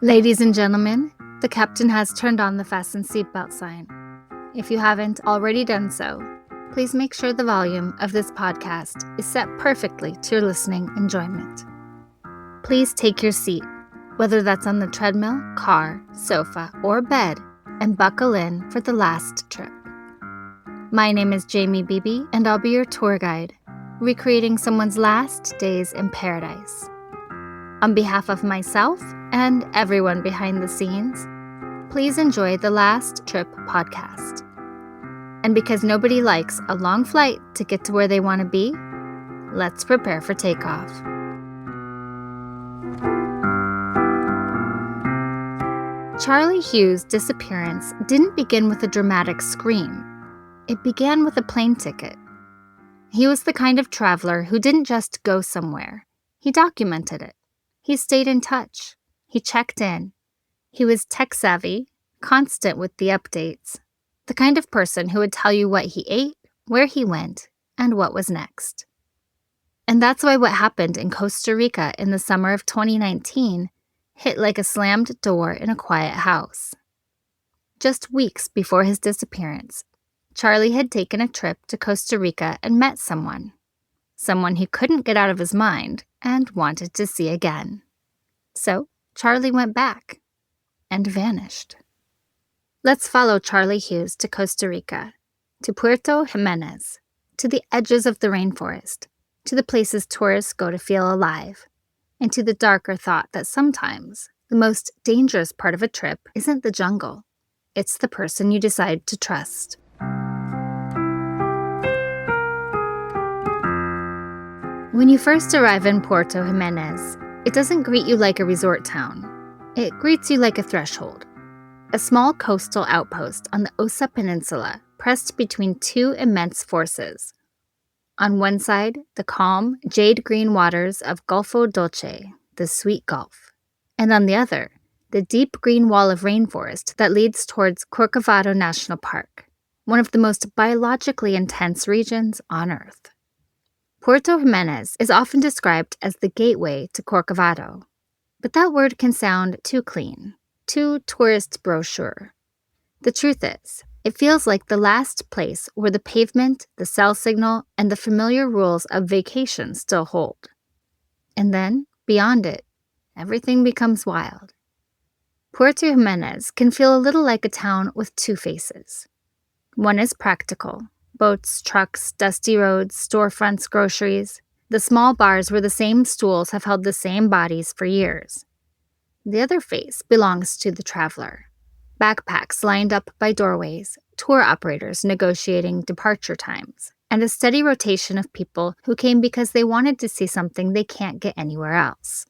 Ladies and gentlemen, the captain has turned on the fasten seatbelt sign. If you haven't already done so, please make sure the volume of this podcast is set perfectly to your listening enjoyment. Please take your seat, whether that's on the treadmill, car, sofa, or bed, and buckle in for the last trip. My name is Jamie Beebe, and I'll be your tour guide, recreating someone's last days in paradise. On behalf of myself and everyone behind the scenes, please enjoy the Last Trip podcast. And because nobody likes a long flight to get to where they want to be, let's prepare for takeoff. Charlie Hughes' disappearance didn't begin with a dramatic scream. It began with a plane ticket. He was the kind of traveler who didn't just go somewhere. He documented it. He stayed in touch. He checked in. He was tech-savvy, constant with the updates, the kind of person who would tell you what he ate, where he went, and what was next. And that's why what happened in Costa Rica in the summer of 2019 hit like a slammed door in a quiet house. Just weeks before his disappearance, Charlie had taken a trip to Costa Rica and met someone he couldn't get out of his mind and wanted to see again. So Charlie went back and vanished. Let's follow Charlie Hughes to Costa Rica, to Puerto Jiménez, to the edges of the rainforest, to the places tourists go to feel alive, and to the darker thought that sometimes the most dangerous part of a trip isn't the jungle, it's the person you decide to trust. When you first arrive in Puerto Jiménez, it doesn't greet you like a resort town. It greets you like a threshold. A small coastal outpost on the Osa Peninsula, pressed between two immense forces. On one side, the calm, jade-green waters of Golfo Dolce, the Sweet Gulf. And on the other, the deep green wall of rainforest that leads towards Corcovado National Park, one of the most biologically intense regions on Earth. Puerto Jiménez is often described as the gateway to Corcovado, but that word can sound too clean, too tourist brochure. The truth is, it feels like the last place where the pavement, the cell signal, and the familiar rules of vacation still hold. And then, beyond it, everything becomes wild. Puerto Jiménez can feel a little like a town with two faces. One is practical. Boats, trucks, dusty roads, storefronts, groceries, the small bars where the same stools have held the same bodies for years. The other face belongs to the traveler. Backpacks lined up by doorways, tour operators negotiating departure times, and a steady rotation of people who came because they wanted to see something they can't get anywhere else.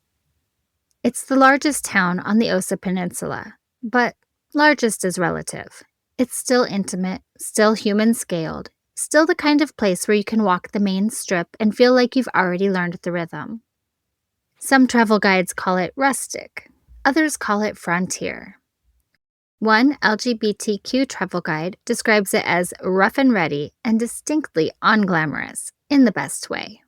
It's the largest town on the Osa Peninsula, but largest is relative. It's still intimate, still human-scaled, still the kind of place where you can walk the main strip and feel like you've already learned the rhythm. Some travel guides call it rustic, others call it frontier. One LGBTQ travel guide describes it as rough and ready and distinctly unglamorous, in the best way.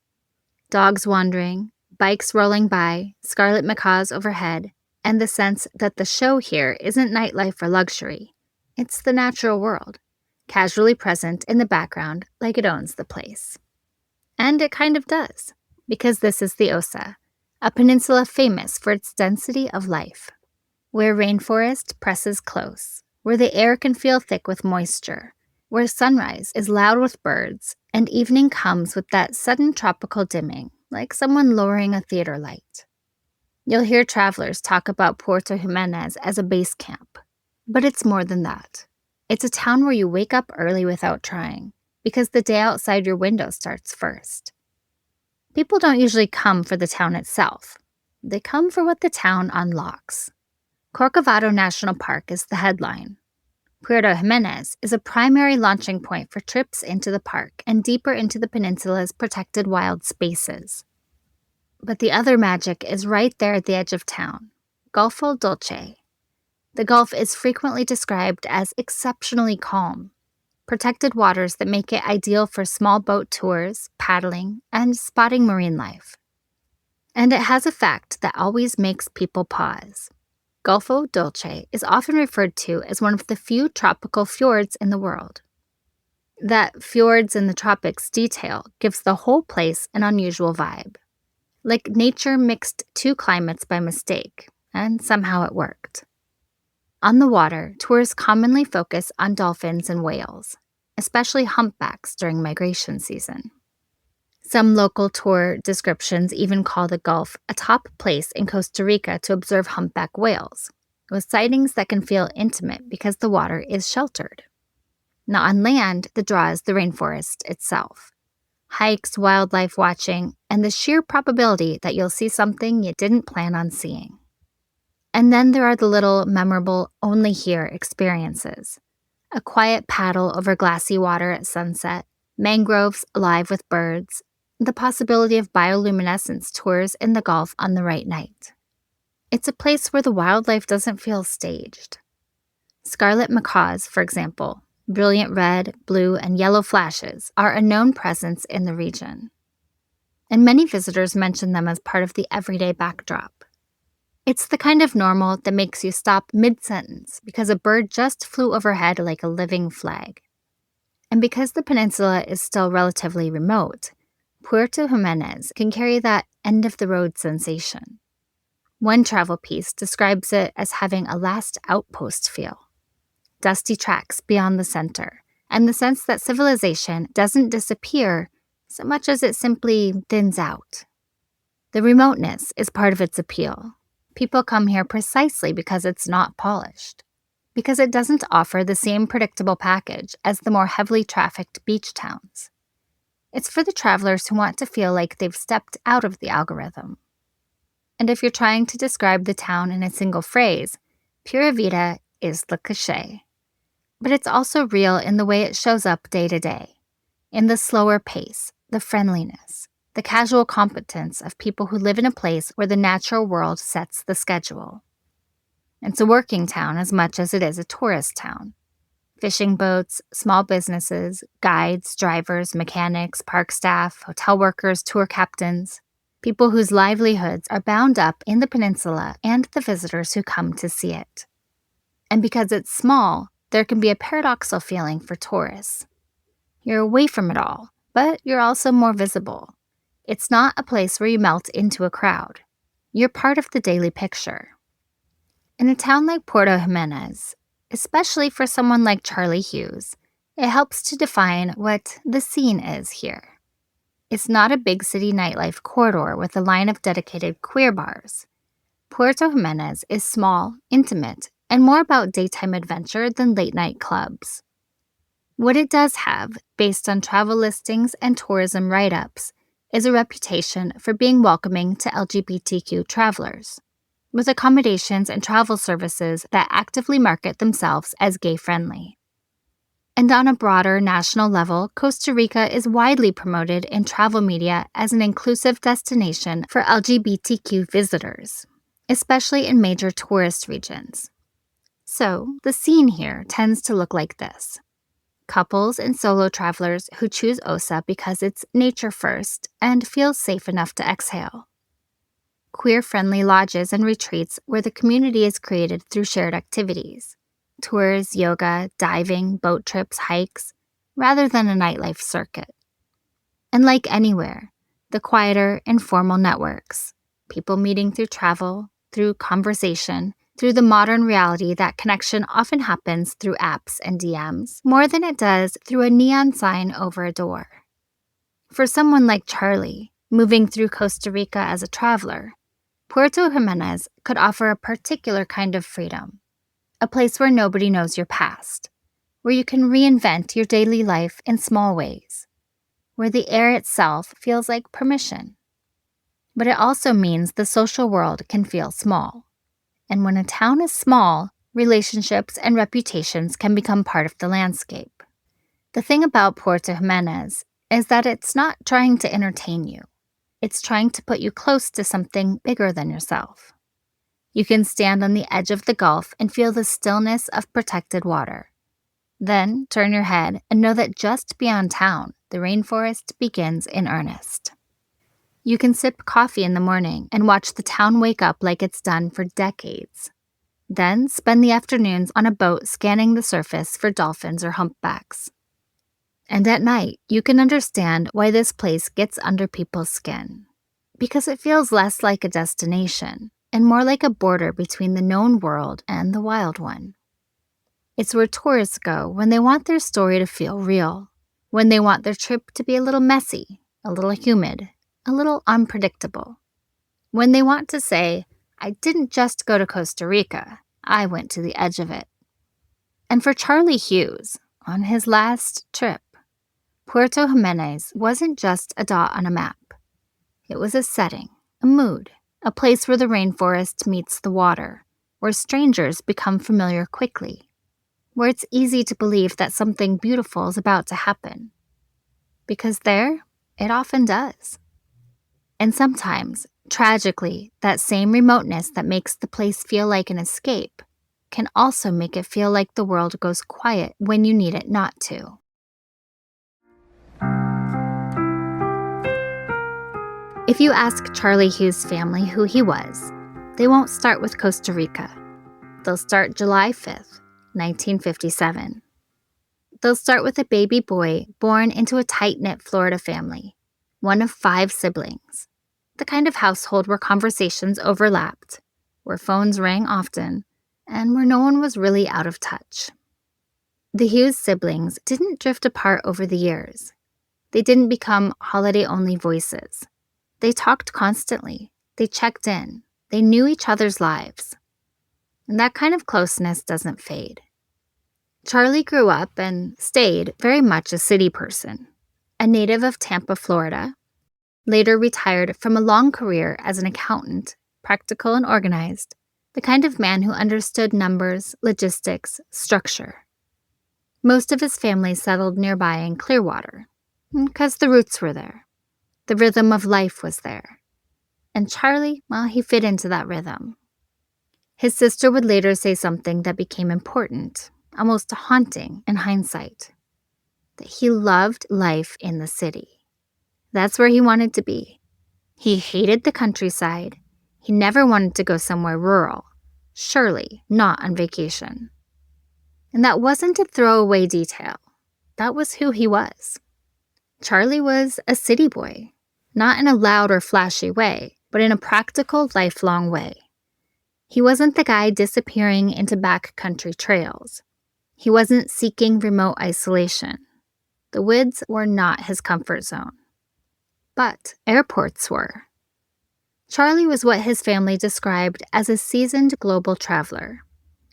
Dogs wandering, bikes rolling by, scarlet macaws overhead, and the sense that the show here isn't nightlife or luxury. It's the natural world, casually present in the background like it owns the place. And it kind of does, because this is the Osa, a peninsula famous for its density of life, where rainforest presses close, where the air can feel thick with moisture, where sunrise is loud with birds, and evening comes with that sudden tropical dimming, like someone lowering a theater light. You'll hear travelers talk about Puerto Jiménez as a base camp. But it's more than that. It's a town where you wake up early without trying, because the day outside your window starts first. People don't usually come for the town itself. They come for what the town unlocks. Corcovado National Park is the headline. Puerto Jiménez is a primary launching point for trips into the park and deeper into the peninsula's protected wild spaces. But the other magic is right there at the edge of town, Golfo Dolce. The Gulf is frequently described as exceptionally calm, protected waters that make it ideal for small boat tours, paddling, and spotting marine life. And it has a fact that always makes people pause. Golfo Dolce is often referred to as one of the few tropical fjords in the world. That fjords in the tropics detail gives the whole place an unusual vibe. Like nature mixed two climates by mistake, and somehow it worked. On the water, tourists commonly focus on dolphins and whales, especially humpbacks during migration season. Some local tour descriptions even call the Gulf a top place in Costa Rica to observe humpback whales, with sightings that can feel intimate because the water is sheltered. Now on land, the draw is the rainforest itself. Hikes, wildlife watching, and the sheer probability that you'll see something you didn't plan on seeing. And then there are the little memorable only here experiences. A quiet paddle over glassy water at sunset, mangroves alive with birds, the possibility of bioluminescence tours in the Gulf on the right night. It's a place where the wildlife doesn't feel staged. Scarlet macaws, for example, brilliant red, blue, and yellow flashes, are a known presence in the region. And many visitors mention them as part of the everyday backdrop. It's the kind of normal that makes you stop mid-sentence because a bird just flew overhead like a living flag. And because the peninsula is still relatively remote, Puerto Jiménez can carry that end-of-the-road sensation. One travel piece describes it as having a last outpost feel. Dusty tracks beyond the center, and the sense that civilization doesn't disappear so much as it simply thins out. The remoteness is part of its appeal. People come here precisely because it's not polished, because it doesn't offer the same predictable package as the more heavily trafficked beach towns. It's for the travelers who want to feel like they've stepped out of the algorithm. And if you're trying to describe the town in a single phrase, Pura Vida is the cliché. But it's also real in the way it shows up day to day, in the slower pace, the friendliness, the casual competence of people who live in a place where the natural world sets the schedule. It's a working town as much as it is a tourist town. Fishing boats, small businesses, guides, drivers, mechanics, park staff, hotel workers, tour captains, people whose livelihoods are bound up in the peninsula and the visitors who come to see it. And because it's small, there can be a paradoxical feeling for tourists. You're away from it all, but you're also more visible. It's not a place where you melt into a crowd. You're part of the daily picture. In a town like Puerto Jiménez, especially for someone like Charlie Hughes, it helps to define what the scene is here. It's not a big city nightlife corridor with a line of dedicated queer bars. Puerto Jiménez is small, intimate, and more about daytime adventure than late-night clubs. What it does have, based on travel listings and tourism write-ups, is a reputation for being welcoming to LGBTQ travelers, with accommodations and travel services that actively market themselves as gay-friendly. And on a broader national level, Costa Rica is widely promoted in travel media as an inclusive destination for LGBTQ visitors, especially in major tourist regions. So, the scene here tends to look like this. Couples and solo travelers who choose Osa because it's nature first and feels safe enough to exhale. Queer-friendly lodges and retreats where the community is created through shared activities. Tours, yoga, diving, boat trips, hikes, rather than a nightlife circuit. And like anywhere, the quieter, informal networks. People meeting through travel, through conversation, through the modern reality that connection often happens through apps and DMs, more than it does through a neon sign over a door. For someone like Charlie, moving through Costa Rica as a traveler, Puerto Jiménez could offer a particular kind of freedom, a place where nobody knows your past, where you can reinvent your daily life in small ways, where the air itself feels like permission. But it also means the social world can feel small. And when a town is small, relationships and reputations can become part of the landscape. The thing about Puerto Jiménez is that it's not trying to entertain you. It's trying to put you close to something bigger than yourself. You can stand on the edge of the Gulf and feel the stillness of protected water. Then turn your head and know that just beyond town, the rainforest begins in earnest. You can sip coffee in the morning and watch the town wake up like it's done for decades. then spend the afternoons on a boat scanning the surface for dolphins or humpbacks. And at night, you can understand why this place gets under people's skin. Because it feels less like a destination and more like a border between the known world and the wild one. It's where tourists go when they want their story to feel real, when they want their trip to be a little messy, a little humid, a little unpredictable. When they want to say, I didn't just go to Costa Rica, I went to the edge of it. And for Charlie Hughes, on his last trip, Puerto Jiménez wasn't just a dot on a map. It was a setting, a mood, a place where the rainforest meets the water, where strangers become familiar quickly, where it's easy to believe that something beautiful is about to happen. Because there, it often does. And sometimes, tragically, that same remoteness that makes the place feel like an escape can also make it feel like the world goes quiet when you need it not to. If you ask Charlie Hughes' family who he was, they won't start with Costa Rica. They'll start July 5th, 1957. They'll start with a baby boy born into a tight-knit Florida family, one of 5 siblings, the kind of household where conversations overlapped, where phones rang often, and where no one was really out of touch. The Hughes siblings didn't drift apart over the years. They didn't become holiday-only voices. They talked constantly. They checked in. They knew each other's lives. And that kind of closeness doesn't fade. Charlie grew up and stayed very much a city person, a native of Tampa, Florida, later retired from a long career as an accountant, practical and organized, the kind of man who understood numbers, logistics, structure. Most of his family settled nearby in Clearwater, because the roots were there. The rhythm of life was there. And Charlie, well, he fit into that rhythm. His sister would later say something that became important, almost haunting in hindsight, that he loved life in the city. That's where he wanted to be. He hated the countryside. He never wanted to go somewhere rural, surely not on vacation. And that wasn't a throwaway detail. That was who he was. Charlie was a city boy, not in a loud or flashy way, but in a practical, lifelong way. He wasn't the guy disappearing into backcountry trails. He wasn't seeking remote isolation. The woods were not his comfort zone. But airports were. Charlie was what his family described as a seasoned global traveler.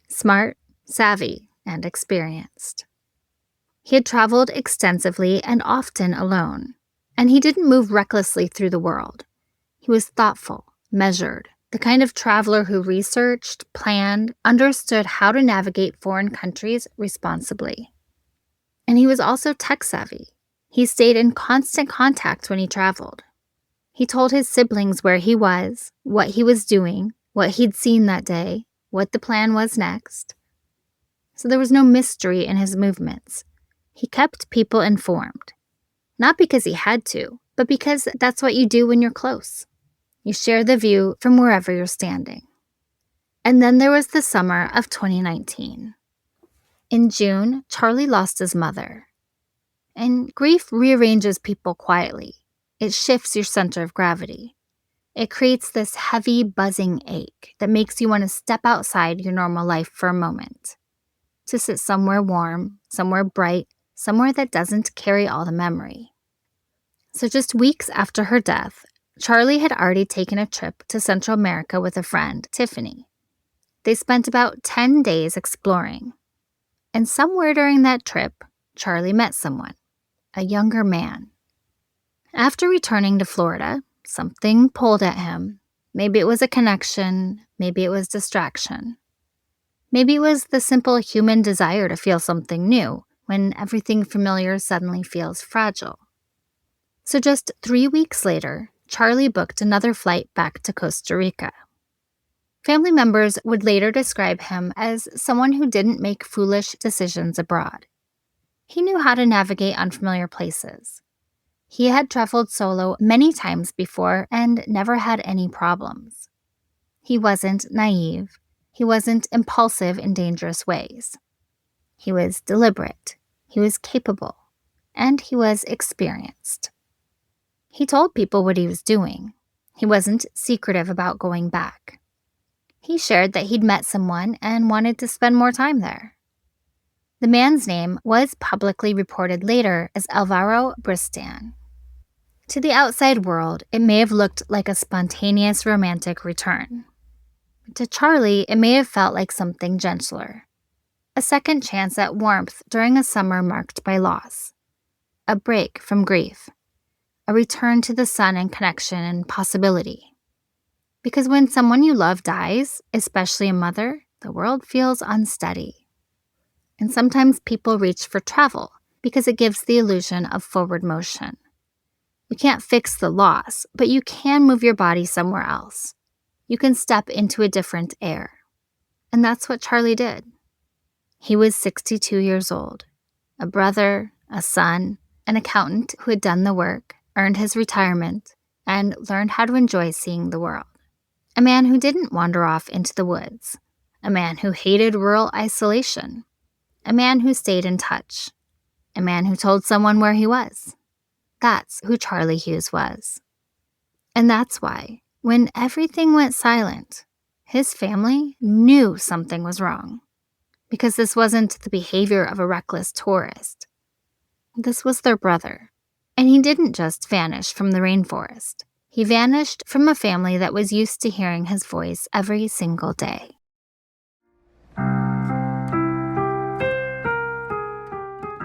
Smart, savvy, and experienced. He had traveled extensively and often alone, and he didn't move recklessly through the world. He was thoughtful, measured, the kind of traveler who researched, planned, understood how to navigate foreign countries responsibly. And he was also tech-savvy. He stayed in constant contact when he traveled. He told his siblings where he was, what he was doing, what he'd seen that day, what the plan was next. So there was no mystery in his movements. He kept people informed. Not because he had to, but because that's what you do when you're close. You share the view from wherever you're standing. And then there was the summer of 2019. In June, Charlie lost his mother. And grief rearranges people quietly. It shifts your center of gravity. It creates this heavy, buzzing ache that makes you want to step outside your normal life for a moment. To sit somewhere warm, somewhere bright, somewhere that doesn't carry all the memory. So just weeks after her death, Charlie had already taken a trip to Central America with a friend, Tiffany. They spent about 10 days exploring. And somewhere during that trip, Charlie met someone, a younger man. After returning to Florida, something pulled at him. Maybe it was a connection, maybe it was distraction. Maybe it was the simple human desire to feel something new when everything familiar suddenly feels fragile. So just 3 weeks later, Charlie booked another flight back to Costa Rica. Family members would later describe him as someone who didn't make foolish decisions abroad. He knew how to navigate unfamiliar places. He had traveled solo many times before and never had any problems. He wasn't naive. He wasn't impulsive in dangerous ways. He was deliberate, he was capable, and he was experienced. He told people what he was doing. He wasn't secretive about going back. He shared that he'd met someone and wanted to spend more time there. The man's name was publicly reported later as Alvaro Bristan. To the outside world, it may have looked like a spontaneous romantic return. To Charlie, it may have felt like something gentler. A second chance at warmth during a summer marked by loss. A break from grief. A return to the sun and connection and possibility. Because when someone you love dies, especially a mother, the world feels unsteady. And sometimes people reach for travel because it gives the illusion of forward motion. You can't fix the loss, but you can move your body somewhere else. You can step into a different air. And that's what Charlie did. He was 62 years old, a brother, a son, an accountant who had done the work, earned his retirement, and learned how to enjoy seeing the world. A man who didn't wander off into the woods. A man who hated rural isolation. A man who stayed in touch. A man who told someone where he was. That's who Charlie Hughes was. And that's why, when everything went silent, his family knew something was wrong. Because this wasn't the behavior of a reckless tourist. This was their brother. And he didn't just vanish from the rainforest. He vanished from a family that was used to hearing his voice every single day.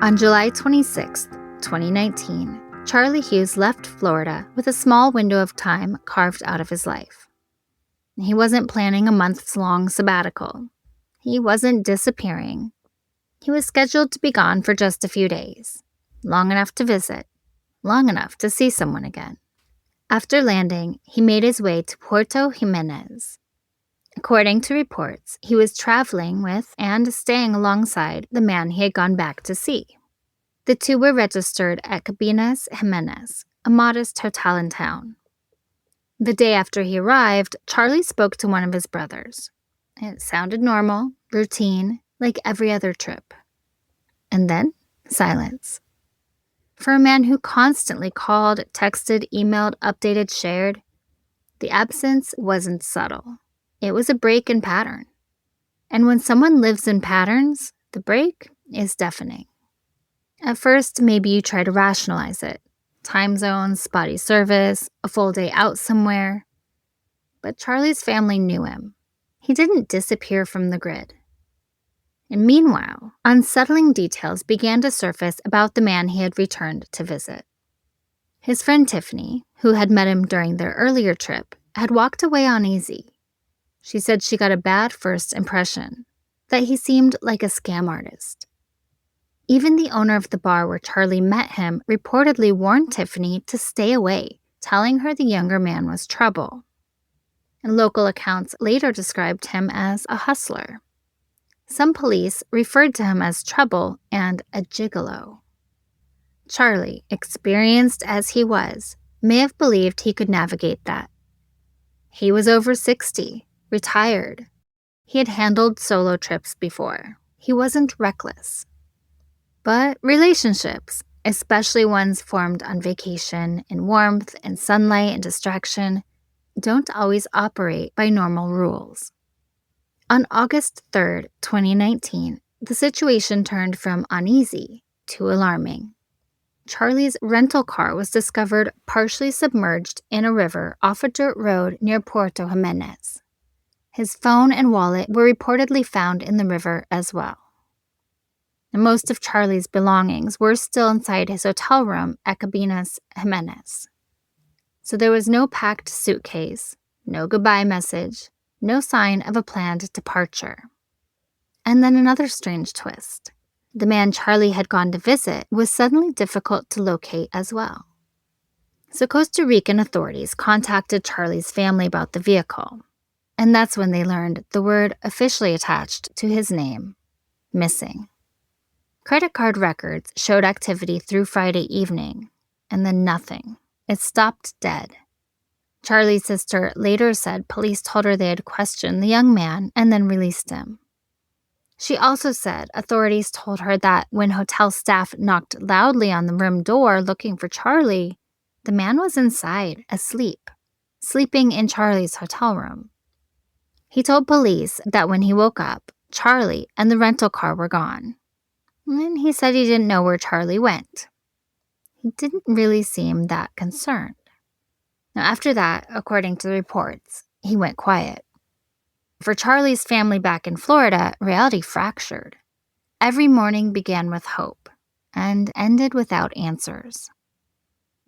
On July 26, 2019, Charlie Hughes left Florida with a small window of time carved out of his life. He wasn't planning a months-long sabbatical. He wasn't disappearing. He was scheduled to be gone for just a few days, long enough to visit, long enough to see someone again. After landing, he made his way to Puerto Jiménez. According to reports, he was traveling with and staying alongside the man he had gone back to see. The two were registered at Jimenez, a modest hotel in town. The day after he arrived, Charlie spoke to one of his brothers. It sounded normal, routine, like every other trip. And then, silence. For a man who constantly called, texted, emailed, updated, shared, the absence wasn't subtle. It was a break in pattern. And when someone lives in patterns, the break is deafening. At first, maybe you try to rationalize it. Time zones, spotty service, a full day out somewhere. But Charlie's family knew him. He didn't disappear from the grid. And meanwhile, unsettling details began to surface about the man he had returned to visit. His friend Tiffany, who had met him during their earlier trip, had walked away uneasy. She said she got a bad first impression, that he seemed like a scam artist. Even the owner of the bar where Charlie met him reportedly warned Tiffany to stay away, telling her the younger man was trouble. And local accounts later described him as a hustler. Some police referred to him as trouble and a gigolo. Charlie, experienced as he was, may have believed he could navigate that. He was over 60, retired. He had handled solo trips before. He wasn't reckless. But relationships, especially ones formed on vacation, in warmth and sunlight and distraction, don't always operate by normal rules. On August 3rd, 2019, the situation turned from uneasy to alarming. Charlie's rental car was discovered partially submerged in a river off a dirt road near Puerto Jiménez. His phone and wallet were reportedly found in the river as well. And most of Charlie's belongings were still inside his hotel room at Jimenez. So there was no packed suitcase, no goodbye message, no sign of a planned departure. And then another strange twist. The man Charlie had gone to visit was suddenly difficult to locate as well. So Costa Rican authorities contacted Charlie's family about the vehicle. And that's when they learned the word officially attached to his name, missing. Credit card records showed activity through Friday evening, and then nothing. It stopped dead. Charlie's sister later said police told her they had questioned the young man and then released him. She also said authorities told her that when hotel staff knocked loudly on the room door looking for Charlie, the man was inside, asleep, sleeping in Charlie's hotel room. He told police that when he woke up, Charlie and the rental car were gone. And he said he didn't know where Charlie went. He didn't really seem that concerned. Now, after that, according to the reports, he went quiet. For Charlie's family back in Florida, reality fractured. Every morning began with hope and ended without answers.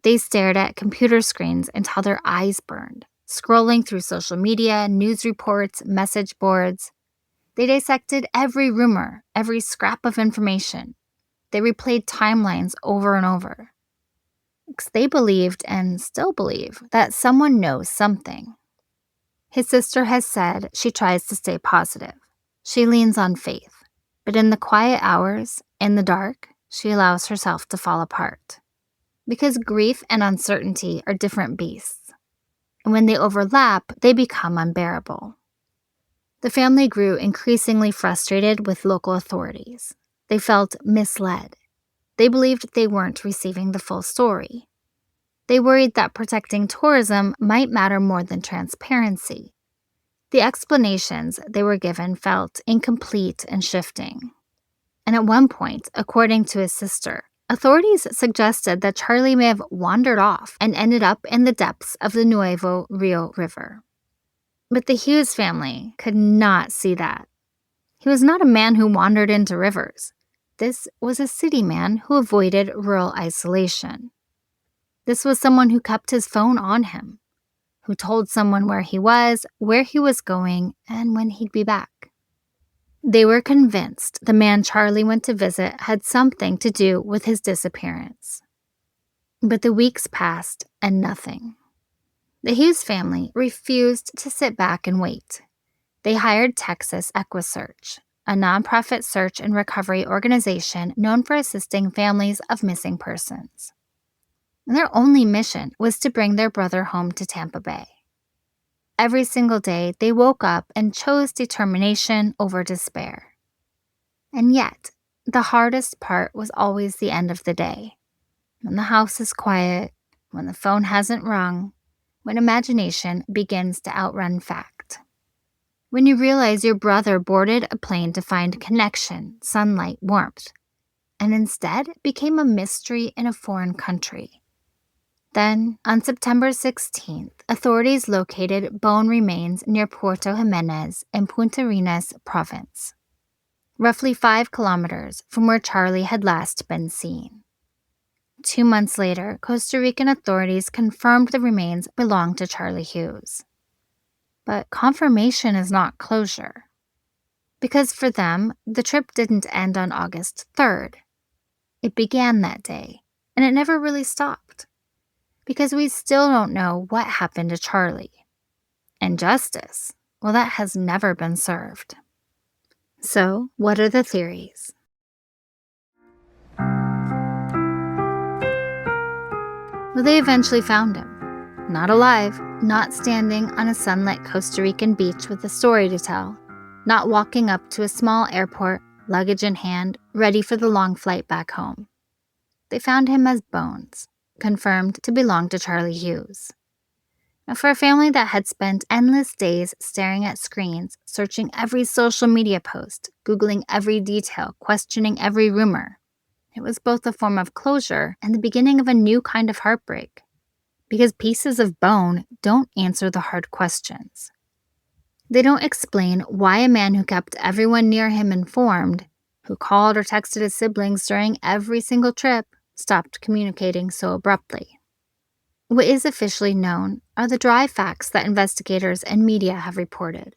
They stared at computer screens until their eyes burned, scrolling through social media, news reports, message boards. They dissected every rumor, every scrap of information. They replayed timelines over and over. Because they believed, and still believe, that someone knows something. His sister has said she tries to stay positive. She leans on faith. But in the quiet hours, in the dark, she allows herself to fall apart. Because grief and uncertainty are different beasts. And when they overlap, they become unbearable. The family grew increasingly frustrated with local authorities. They felt misled. They believed they weren't receiving the full story. They worried that protecting tourism might matter more than transparency. The explanations they were given felt incomplete and shifting. And at one point, according to his sister, authorities suggested that Charlie may have wandered off and ended up in the depths of the Nuevo Rio River. But the Hughes family could not see that. He was not a man who wandered into rivers. This was a city man who avoided rural isolation. This was someone who kept his phone on him, who told someone where he was going, and when he'd be back. They were convinced the man Charlie went to visit had something to do with his disappearance. But the weeks passed and nothing. The Hughes family refused to sit back and wait. They hired Texas EquiSearch, a nonprofit search and recovery organization known for assisting families of missing persons. Their only mission was to bring their brother home to Tampa Bay. Every single day, they woke up and chose determination over despair. And yet, the hardest part was always the end of the day. When the house is quiet, when the phone hasn't rung, when imagination begins to outrun fact. When you realize your brother boarded a plane to find connection, sunlight, warmth, and instead became a mystery in a foreign country. Then, on September 16th, authorities located bone remains near Puerto Jiménez in Puerto Jiménez province, roughly 5 kilometers from where Charlie had last been seen. 2 months later, Costa Rican authorities confirmed the remains belonged to Charlie Hughes. But confirmation is not closure. Because for them, the trip didn't end on August 3rd. It began that day, and it never really stopped. Because we still don't know what happened to Charlie. And justice, well, that has never been served. So, what are the theories? Well, they eventually found him. Not alive, not standing on a sunlit Costa Rican beach with a story to tell, not walking up to a small airport, luggage in hand, ready for the long flight back home. They found him as bones, confirmed to belong to Charlie Hughes. Now, for a family that had spent endless days staring at screens, searching every social media post, Googling every detail, questioning every rumor, it was both a form of closure and the beginning of a new kind of heartbreak. Because pieces of bone don't answer the hard questions. They don't explain why a man who kept everyone near him informed, who called or texted his siblings during every single trip, stopped communicating so abruptly. What is officially known are the dry facts that investigators and media have reported.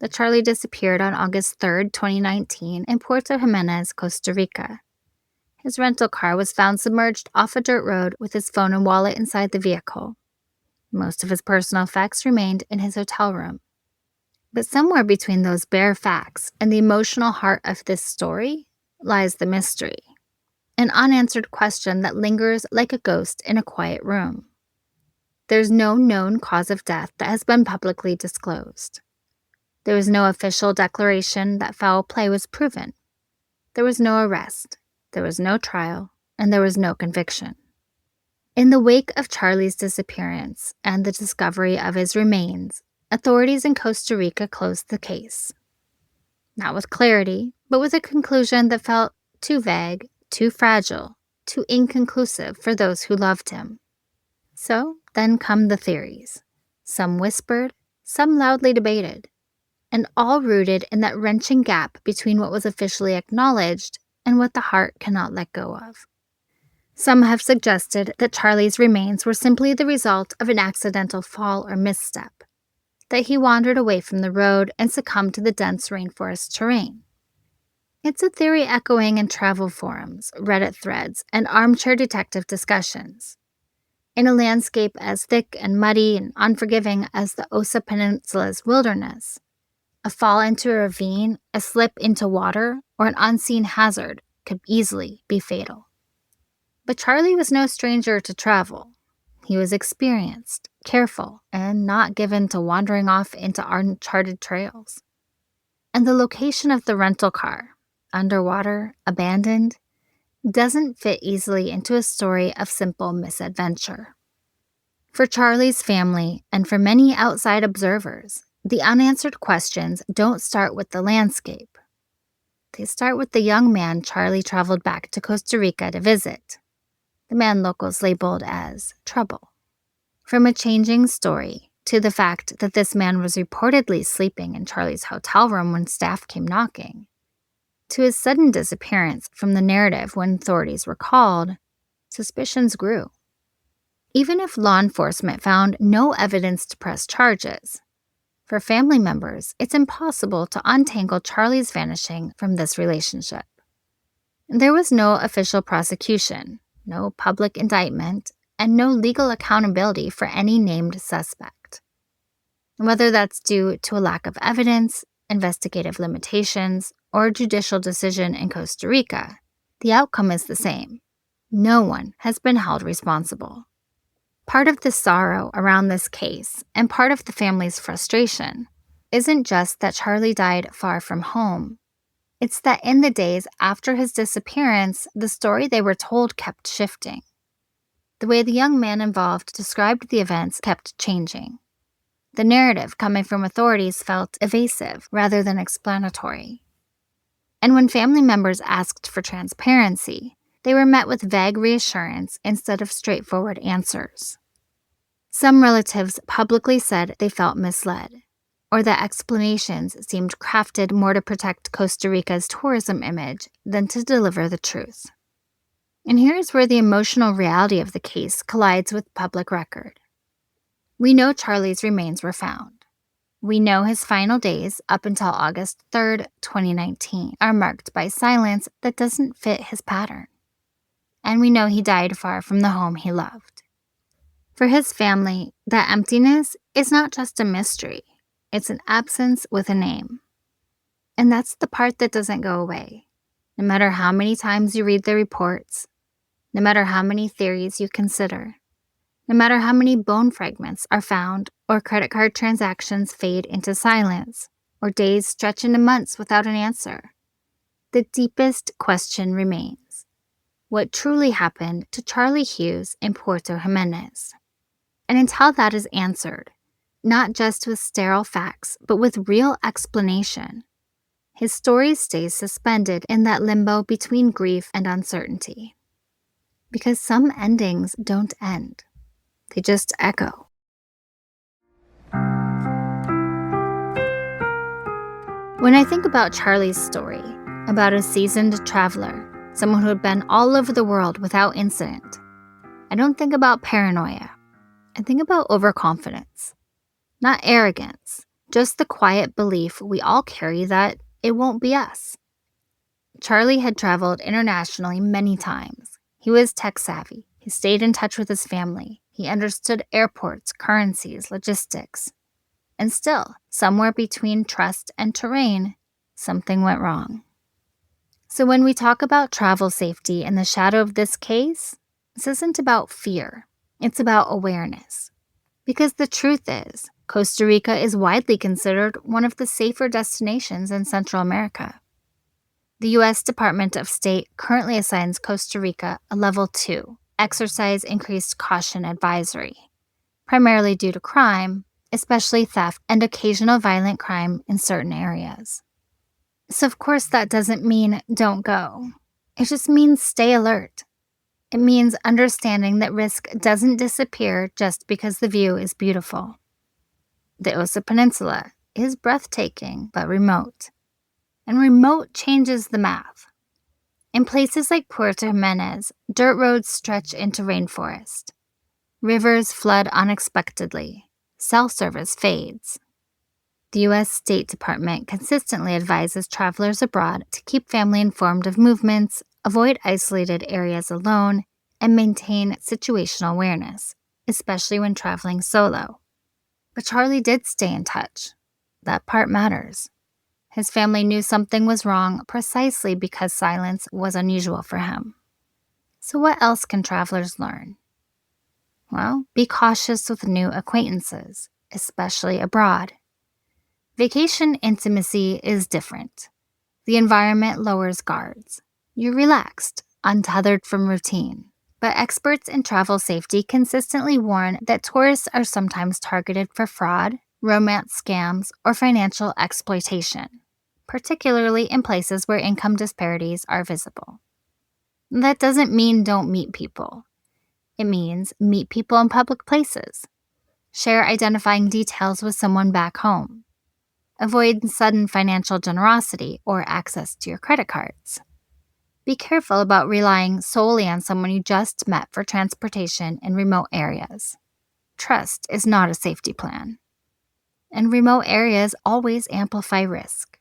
That Charlie disappeared on August 3rd, 2019 in Puerto Jiménez, Costa Rica. His rental car was found submerged off a dirt road with his phone and wallet inside the vehicle. Most of his personal effects remained in his hotel room. But somewhere between those bare facts and the emotional heart of this story lies the mystery. An unanswered question that lingers like a ghost in a quiet room. There's no known cause of death that has been publicly disclosed. There was no official declaration that foul play was proven. There was no arrest, there was no trial, and there was no conviction. In the wake of Charlie's disappearance and the discovery of his remains, authorities in Costa Rica closed the case. Not with clarity, but with a conclusion that felt too vague, too fragile, too inconclusive for those who loved him. So then come the theories, some whispered, some loudly debated, and all rooted in that wrenching gap between what was officially acknowledged and what the heart cannot let go of. Some have suggested that Charlie's remains were simply the result of an accidental fall or misstep, that he wandered away from the road and succumbed to the dense rainforest terrain. It's a theory echoing in travel forums, Reddit threads, and armchair detective discussions. In a landscape as thick and muddy and unforgiving as the Osa Peninsula's wilderness, a fall into a ravine, a slip into water, or an unseen hazard could easily be fatal. But Charlie was no stranger to travel. He was experienced, careful, and not given to wandering off into uncharted trails. And the location of the rental car, underwater, abandoned, doesn't fit easily into a story of simple misadventure. For Charlie's family, and for many outside observers, the unanswered questions don't start with the landscape. They start with the young man Charlie traveled back to Costa Rica to visit, the man locals labeled as Trouble. From a changing story to the fact that this man was reportedly sleeping in Charlie's hotel room when staff came knocking, to his sudden disappearance from the narrative when authorities were called, suspicions grew. Even if law enforcement found no evidence to press charges, for family members, it's impossible to untangle Charlie's vanishing from this relationship. There was no official prosecution, no public indictment, and no legal accountability for any named suspect. Whether that's due to a lack of evidence, investigative limitations, or a judicial decision in Costa Rica, the outcome is the same. No one has been held responsible. Part of the sorrow around this case, and part of the family's frustration, isn't just that Charlie died far from home. It's that in the days after his disappearance, the story they were told kept shifting. The way the young man involved described the events kept changing. The narrative coming from authorities felt evasive rather than explanatory. And when family members asked for transparency, they were met with vague reassurance instead of straightforward answers. Some relatives publicly said they felt misled, or that explanations seemed crafted more to protect Costa Rica's tourism image than to deliver the truth. And here's where the emotional reality of the case collides with public record. We know Charlie's remains were found. We know his final days, up until August 3rd, 2019, are marked by silence that doesn't fit his pattern. And we know he died far from the home he loved. For his family, that emptiness is not just a mystery. It's an absence with a name. And that's the part that doesn't go away. No matter how many times you read the reports, no matter how many theories you consider, no matter how many bone fragments are found or credit card transactions fade into silence, or days stretch into months without an answer, the deepest question remains. What truly happened to Charlie Hughes in Puerto Jiménez? And until that is answered, not just with sterile facts, but with real explanation, his story stays suspended in that limbo between grief and uncertainty. Because some endings don't end. They just echo. When I think about Charlie's story, about a seasoned traveler, someone who had been all over the world without incident, I don't think about paranoia. I think about overconfidence. Not arrogance, just the quiet belief we all carry that it won't be us. Charlie had traveled internationally many times. He was tech-savvy. He stayed in touch with his family. He understood airports, currencies, logistics. And still, somewhere between trust and terrain, something went wrong. So when we talk about travel safety in the shadow of this case, this isn't about fear. It's about awareness. Because the truth is, Costa Rica is widely considered one of the safer destinations in Central America. The U.S. Department of State currently assigns Costa Rica a Level 2, Exercise Increased Caution Advisory, primarily due to crime, especially theft and occasional violent crime in certain areas. So of course that doesn't mean don't go. It just means stay alert. It means understanding that risk doesn't disappear just because the view is beautiful. The Osa Peninsula is breathtaking but remote. And remote changes the math. In places like Puerto Jiménez, dirt roads stretch into rainforest. Rivers flood unexpectedly. Cell service fades. The U.S. State Department consistently advises travelers abroad to keep family informed of movements, avoid isolated areas alone, and maintain situational awareness, especially when traveling solo. But Charlie did stay in touch. That part matters. His family knew something was wrong precisely because silence was unusual for him. So what else can travelers learn? Well, be cautious with new acquaintances, especially abroad. Vacation intimacy is different. The environment lowers guards. You're relaxed, untethered from routine. But experts in travel safety consistently warn that tourists are sometimes targeted for fraud, romance scams, or financial exploitation, particularly in places where income disparities are visible. That doesn't mean don't meet people. It means meet people in public places. Share identifying details with someone back home. Avoid sudden financial generosity or access to your credit cards. Be careful about relying solely on someone you just met for transportation in remote areas. Trust is not a safety plan. And remote areas always amplify risk.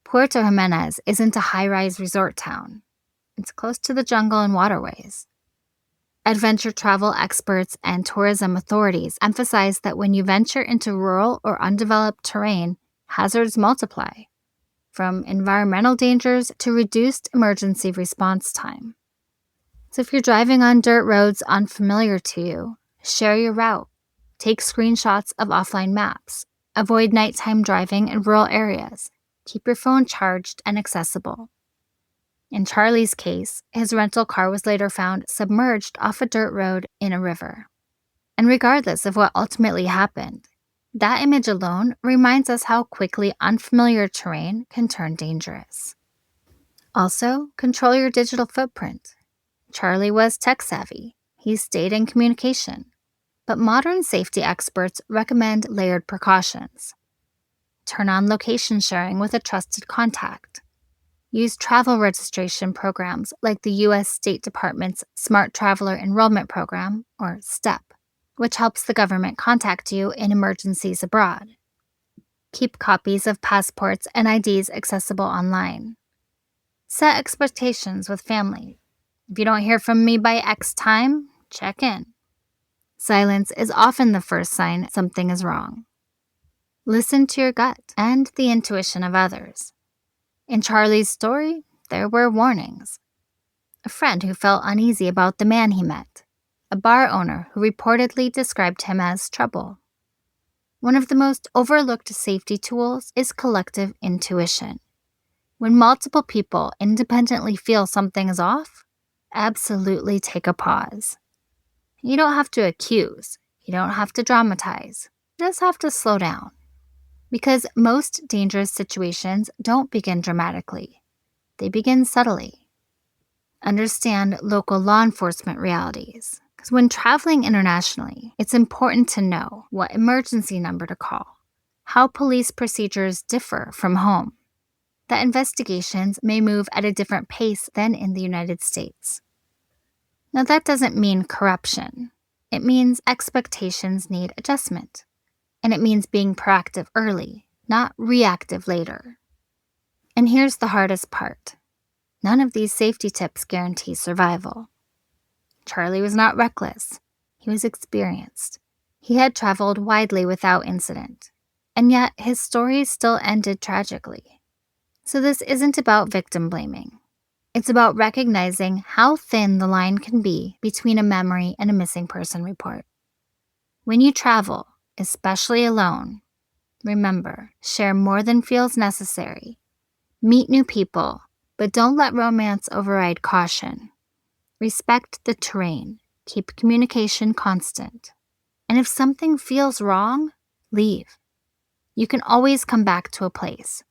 Puerto Jiménez isn't a high-rise resort town. It's close to the jungle and waterways. Adventure travel experts and tourism authorities emphasize that when you venture into rural or undeveloped terrain, hazards multiply, from environmental dangers to reduced emergency response time. So if you're driving on dirt roads unfamiliar to you, share your route. Take screenshots of offline maps. Avoid nighttime driving in rural areas. Keep your phone charged and accessible. In Charlie's case, his rental car was later found submerged off a dirt road in a river. And regardless of what ultimately happened, that image alone reminds us how quickly unfamiliar terrain can turn dangerous. Also, control your digital footprint. Charlie was tech-savvy. He stayed in communication. But modern safety experts recommend layered precautions. Turn on location sharing with a trusted contact. Use travel registration programs like the U.S. State Department's Smart Traveler Enrollment Program, or STEP, which helps the government contact you in emergencies abroad. Keep copies of passports and IDs accessible online. Set expectations with family. If you don't hear from me by X time, check in. Silence is often the first sign something is wrong. Listen to your gut and the intuition of others. In Charlie's story, there were warnings. A friend who felt uneasy about the man he met. A bar owner who reportedly described him as trouble. One of the most overlooked safety tools is collective intuition. When multiple people independently feel something is off, absolutely take a pause. You don't have to accuse. You don't have to dramatize. You just have to slow down. Because most dangerous situations don't begin dramatically. They begin subtly. Understand local law enforcement realities. Because when traveling internationally, it's important to know what emergency number to call, how police procedures differ from home, that investigations may move at a different pace than in the United States. Now, that doesn't mean corruption. It means expectations need adjustment. And it means being proactive early, not reactive later. And here's the hardest part. None of these safety tips guarantee survival. Charlie was not reckless. He was experienced. He had traveled widely without incident. And yet, his story still ended tragically. So this isn't about victim blaming. It's about recognizing how thin the line can be between a memory and a missing person report. When you travel, especially alone, remember, share more than feels necessary. Meet new people, but don't let romance override caution. Respect the terrain. Keep communication constant. And if something feels wrong, leave. You can always come back to a place,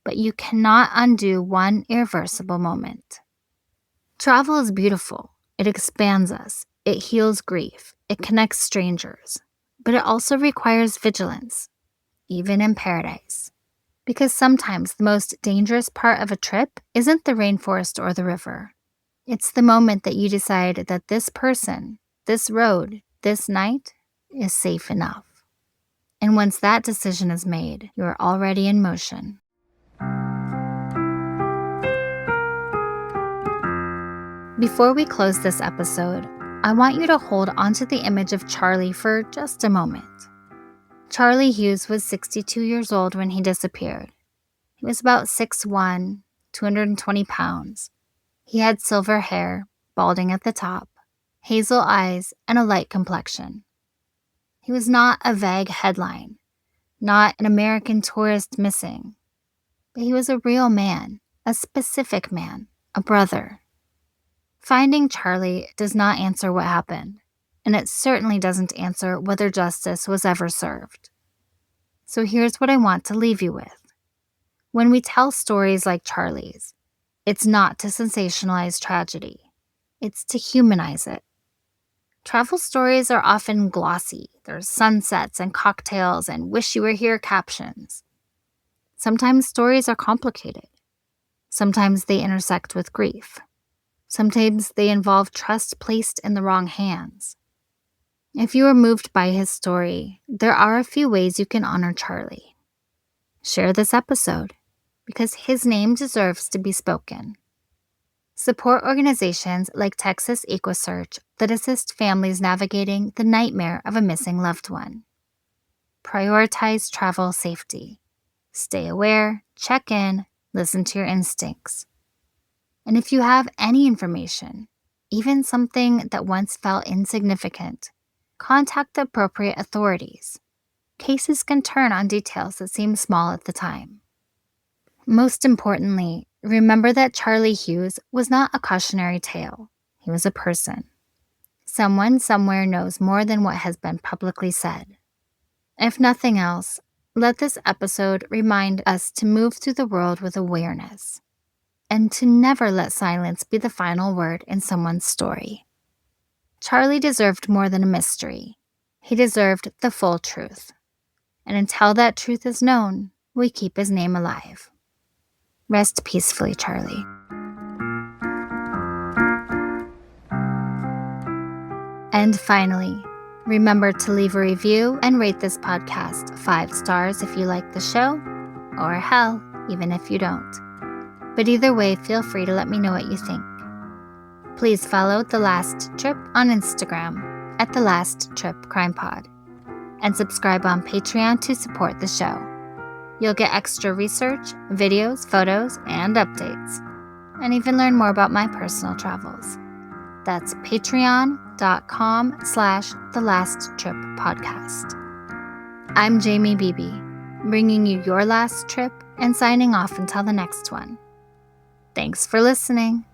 but you cannot undo one irreversible moment. Travel is beautiful. It expands us. It heals grief. It connects strangers. But it also requires vigilance, even in paradise. Because sometimes the most dangerous part of a trip isn't the rainforest or the river. It's the moment that you decide that this person, this road, this night is safe enough. And once that decision is made, you are already in motion. Before we close this episode, I want you to hold onto the image of Charlie for just a moment. Charlie Hughes was 62 years old when he disappeared. He was about 6'1", 220 pounds. He had silver hair, balding at the top, hazel eyes, and a light complexion. He was not a vague headline, not an American tourist missing, but he was a real man, a specific man, a brother. Finding Charlie does not answer what happened, and it certainly doesn't answer whether justice was ever served. So here's what I want to leave you with. When we tell stories like Charlie's, it's not to sensationalize tragedy. It's to humanize it. Travel stories are often glossy. There's sunsets and cocktails and wish-you-were-here captions. Sometimes stories are complicated. Sometimes they intersect with grief. Sometimes they involve trust placed in the wrong hands. If you are moved by his story, there are a few ways you can honor Charlie. Share this episode, because his name deserves to be spoken. Support organizations like Texas EquuSearch that assist families navigating the nightmare of a missing loved one. Prioritize travel safety. Stay aware, check in, listen to your instincts. And if you have any information, even something that once felt insignificant, contact the appropriate authorities. Cases can turn on details that seem small at the time. Most importantly, remember that Charlie Hughes was not a cautionary tale. He was a person. Someone somewhere knows more than what has been publicly said. If nothing else, let this episode remind us to move through the world with awareness, and to never let silence be the final word in someone's story. Charlie deserved more than a mystery. He deserved the full truth. And until that truth is known, we keep his name alive. Rest peacefully, Charlie. And finally, remember to leave a review and rate this podcast 5 stars if you like the show, or hell, even if you don't. But either way, feel free to let me know what you think. Please follow The Last Trip on Instagram at The Last Trip Crime Pod, and subscribe on Patreon to support the show. You'll get extra research, videos, photos, and updates, and even learn more about my personal travels. That's patreon.com/thelasttrippodcast. I'm Jamie Beebe, bringing you your last trip and signing off until the next one. Thanks for listening.